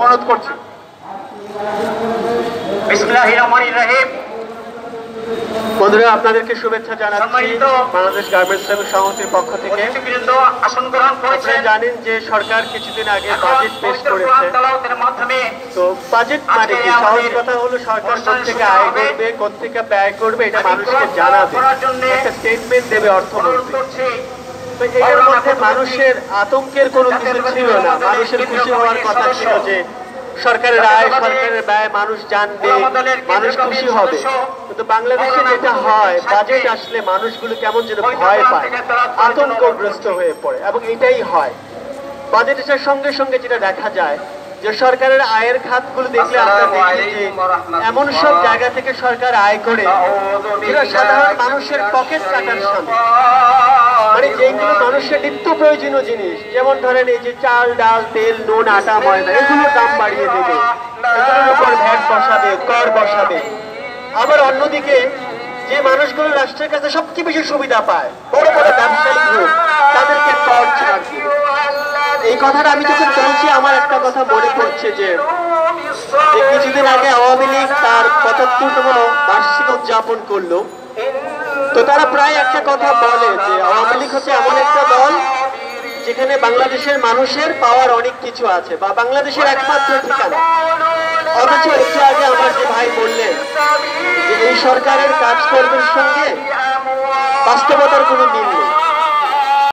অনুরোধ করছি। বিসমিল্লাহির রহমানির রহিম। বন্ধুরা, আপনাদেরকে শুভেচ্ছা জানাচ্ছি বাংলাদেশ গার্মেন্টস শ্রমিক সংহতির পক্ষ থেকে। আসন গ্রহণ করেছেন। আপনারা জানেন যে সরকার কিছুদিন আগে বাজেট পেশ করেছে। তো বাজেট মানে কি? সহজ কথা হলো, সরকার কোত্থেকে আয় করবে, কোত্থেকে ব্যয় করবে, এটা মানুষকে জানাবে, একটা স্টেটমেন্ট দেবে অর্থমন্ত্রী। তো এর মধ্যে মানুষের আতঙ্কের কোনো কিছু ছিল না। মানুষের খুশি হওয়ার কথা ছিল যে সরকারের আয়, সরকারের ব্যয় মানুষ জানবে, মানুষ খুশি হবে। কিন্তু বাংলাদেশে যেটা হয়, বাজেট আসলে মানুষগুলো কেমন যেন ভয় পায়, আতঙ্কগ্রস্ত হয়ে পড়ে, এবং এটাই হয়। বাজেট আসার সঙ্গে সঙ্গে যেটা দেখা যায় যে সরকারের আয়ের খাতগুলো দেখলে আমরা দেখি যে এমন সব জায়গা থেকে সরকার আয় করে যেটা সাধারণ মানুষের পকেট কাটার সামনে, মানে যেগুলো মানুষের নিত্য প্রয়োজনীয় জিনিস, যেমন ধরেন এই যে চাল, ডাল, তেল, নুন, আটা, ময়দা, এগুলোর দাম বাড়িয়ে দেবে, এগুলোর উপর ভ্যাট বসাবে, কর বসাবে। আবার অন্যদিকে যে মানুষগুলো রাষ্ট্রের কাছে সবচেয়ে বেশি সুবিধা পায়, বড় বড় ব্যবসায়ী গ্রুপ, তাদেরকে কর ছাড় দিবে। এই কথাটা আমি যখন বলছি, আমার একটা কথা মনে পড়ছে যে কিছুদিন আগে আওয়ামী লীগ তার ৭৫তম বার্ষিক উদযাপন করলো। তো তারা প্রায় একটা কথা বলে যে আওয়ামী লীগ হচ্ছে এমন একটা দল যেখানে বাংলাদেশের মানুষের পাওয়ার অনেক কিছু আছে, বা বাংলাদেশের একমাত্র ঠিকানা। অথচ একটু আগে আমার যে ভাই বললেন যে এই সরকারের কাজকর্মের সঙ্গে বাস্তবতার কোনো মিল নেই।